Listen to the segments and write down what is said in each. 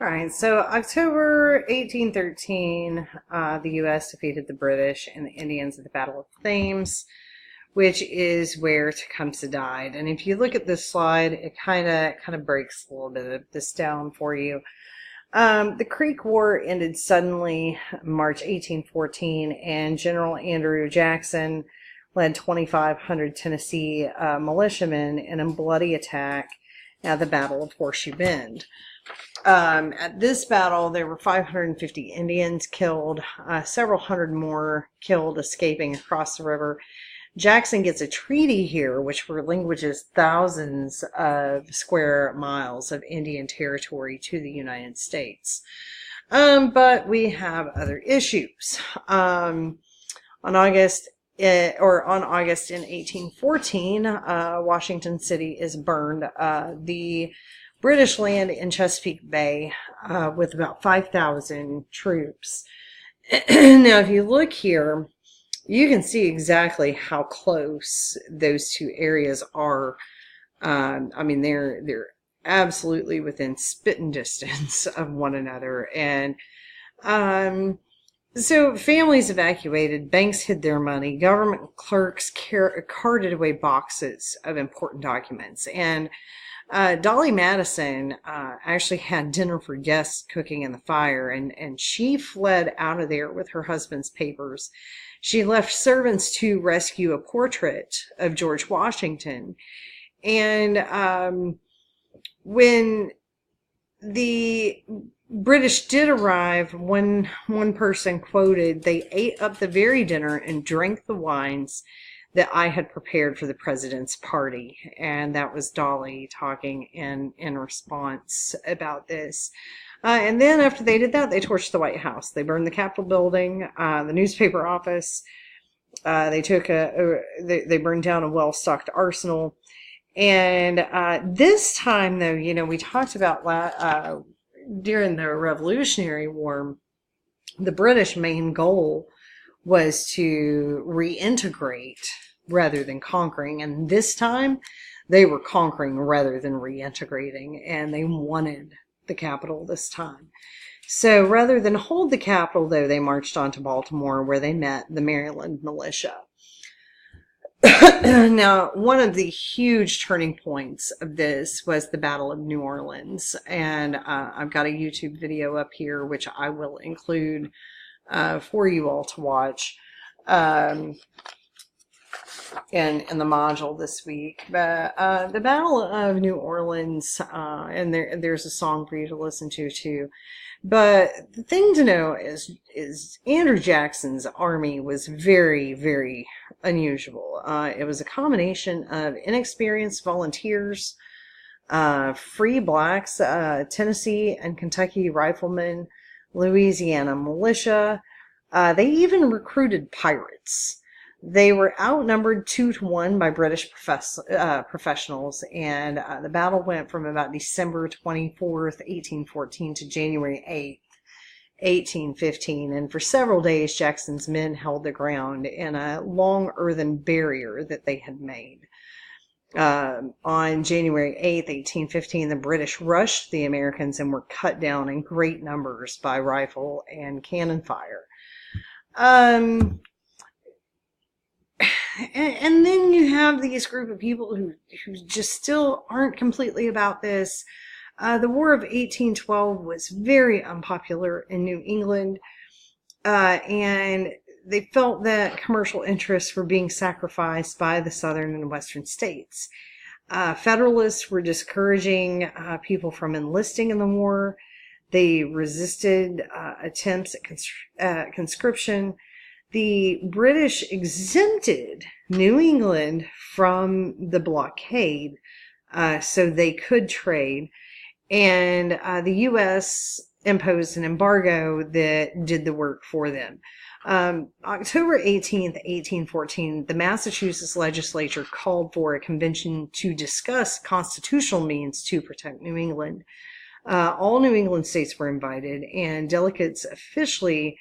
All right, so October 1813, the U.S. defeated the British and the Indians at the Battle of Thames, which is where Tecumseh died. And if you look at this slide, it kind of breaks a little bit of this down for you. The Creek War ended suddenly March 1814, and General Andrew Jackson led 2,500 Tennessee militiamen in a bloody attack at the Battle of Horseshoe Bend. At this battle, there were 550 Indians killed, several hundred more killed escaping across the river. Jackson gets a treaty here, which relinquishes thousands of square miles of Indian territory to the United States. But we have other issues. On August in 1814, Washington City is burned. The British land in Chesapeake Bay with about 5,000 troops. Now, if you look here, you can see exactly how close those two areas are. I mean, they're absolutely within spitting distance of one another. And so families evacuated, banks hid their money, government clerks carted away boxes of important documents. And Dolly Madison actually had dinner for guests cooking in the fire, and she fled out of there with her husband's papers. She left servants to rescue a portrait of George Washington. And when the British did arrive, one person quoted, "They ate up the very dinner and drank the wines that I had prepared for the president's party." And that was Dolly talking in response about this. And then after they did that, they torched the White House. They burned the Capitol building, the newspaper office. They burned down a well-stocked arsenal. And this time, though, we talked about during the Revolutionary War, the British main goal was to reintegrate rather than conquering. And this time, they were conquering rather than reintegrating, and they wanted the capital this time. So rather than hold the capital, though, they marched on to Baltimore, where they met the Maryland militia. Now, one of the huge turning points of this was the Battle of New Orleans. And I've got a YouTube video up here, which I will include for you all to watch in the module this week. But the Battle of New Orleans, and there's a song for you to listen to too. But the thing to know is Andrew Jackson's army was very, very unusual. It was a combination of inexperienced volunteers, free blacks, Tennessee and Kentucky riflemen, Louisiana militia. They even recruited pirates. They were outnumbered 2-1 by British professionals, and the battle went from about December 24th, 1814 to January 8th, 1815. And for several days, Jackson's men held the ground in a long earthen barrier that they had made. On January 8th, 1815, the British rushed the Americans and were cut down in great numbers by rifle and cannon fire. And then you have these group of people who just still aren't completely about this. The War of 1812 was very unpopular in New England, and they felt that commercial interests were being sacrificed by the southern and western states. Federalists were discouraging people from enlisting in the war. They resisted attempts at conscription. The British exempted New England from the blockade so they could trade, and the U.S. imposed an embargo that did the work for them. October 18th, 1814, the Massachusetts legislature called for a convention to discuss constitutional means to protect New England. All New England states were invited, and delegates officially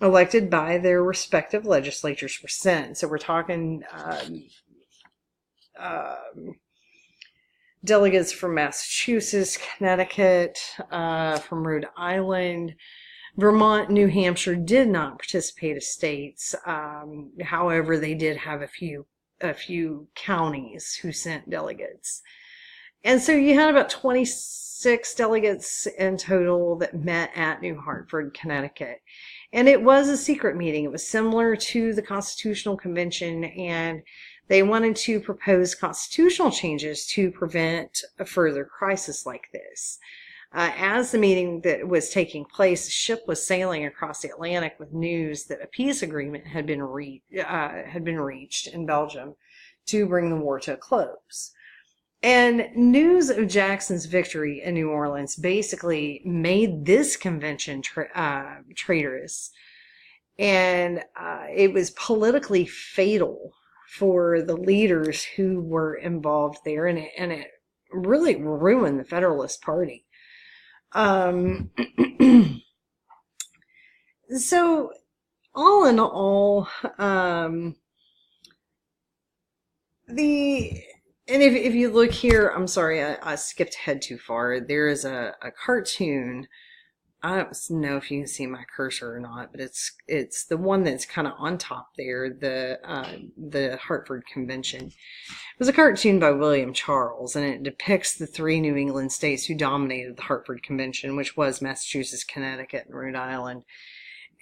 elected by their respective legislatures were sent. So we're talking delegates from Massachusetts, Connecticut, from Rhode Island. Vermont, New Hampshire did not participate as states. However, they did have a few counties who sent delegates. And so you had about 26 delegates in total that met at New Hartford, Connecticut. And it was a secret meeting. It was similar to the Constitutional Convention, and they wanted to propose constitutional changes to prevent a further crisis like this. As the meeting that was taking place, a ship was sailing across the Atlantic with news that a peace agreement had been reached in Belgium to bring the war to a close. And news of Jackson's victory in New Orleans basically made this convention traitorous. And it was politically fatal for the leaders who were involved there. And it really ruined the Federalist Party. So, all in all, and if you look here, I'm sorry, I skipped ahead too far. There is a cartoon. I don't know if you can see my cursor or not, but it's the one that's kind of on top there, the Hartford Convention. It was a cartoon by William Charles, and it depicts the three New England states who dominated the Hartford Convention, which was Massachusetts, Connecticut, and Rhode Island.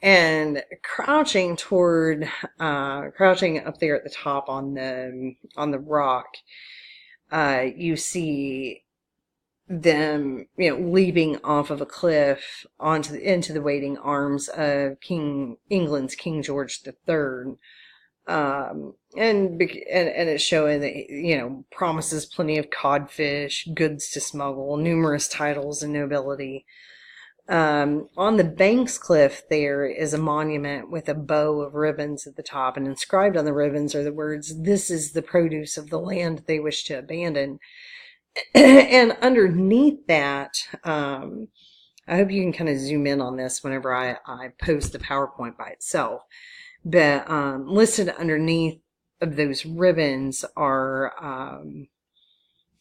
And crouching up there at the top on the rock, you see them, leaping off of a cliff into the waiting arms of England's King George III. And it's showing that, promises plenty of codfish, goods to smuggle, numerous titles and nobility. On the Banks Cliff there is a monument with a bow of ribbons at the top, and inscribed on the ribbons are the words, "This is the produce of the land they wish to abandon." And underneath that, I hope you can kind of zoom in on this whenever I post the PowerPoint by itself. But listed underneath of those ribbons are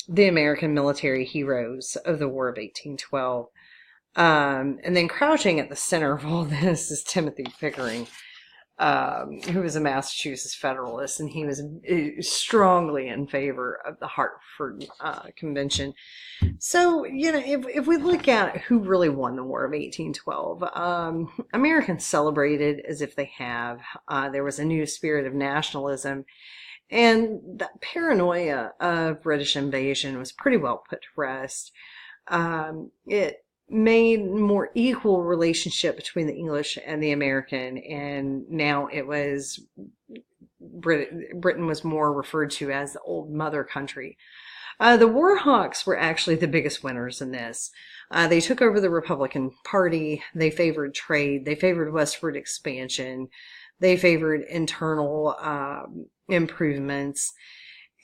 the American military heroes of the War of 1812. And then crouching at the center of all this is Timothy Pickering, who was a Massachusetts Federalist, and he was strongly in favor of the Hartford Convention. So, if we look at who really won the War of 1812, Americans celebrated as if they have. There was a new spirit of nationalism, and that paranoia of British invasion was pretty well put to rest. It made more equal relationship between the English and the American, and now it was Britain was more referred to as the old mother country. The Warhawks were actually the biggest winners in this. They took over the Republican Party. They favored trade. They favored westward expansion. They favored internal improvements.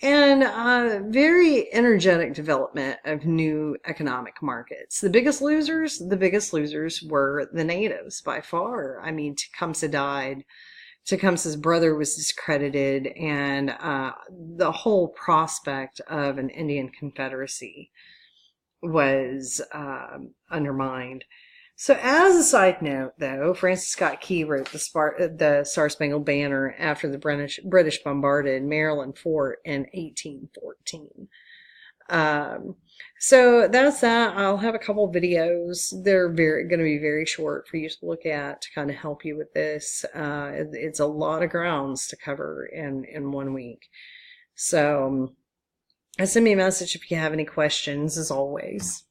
And very energetic development of new economic markets. The biggest losers were the natives by far. I mean, Tecumseh died. Tecumseh's brother was discredited, and the whole prospect of an Indian Confederacy was undermined. So as a side note, though, Francis Scott Key wrote the Star-Spangled Banner after the British bombarded Maryland Fort in 1814. So that's that. I'll have a couple videos. They're going to be very short for you to look at to kind of help you with this. It's a lot of grounds to cover in 1 week. So send me a message if you have any questions, as always.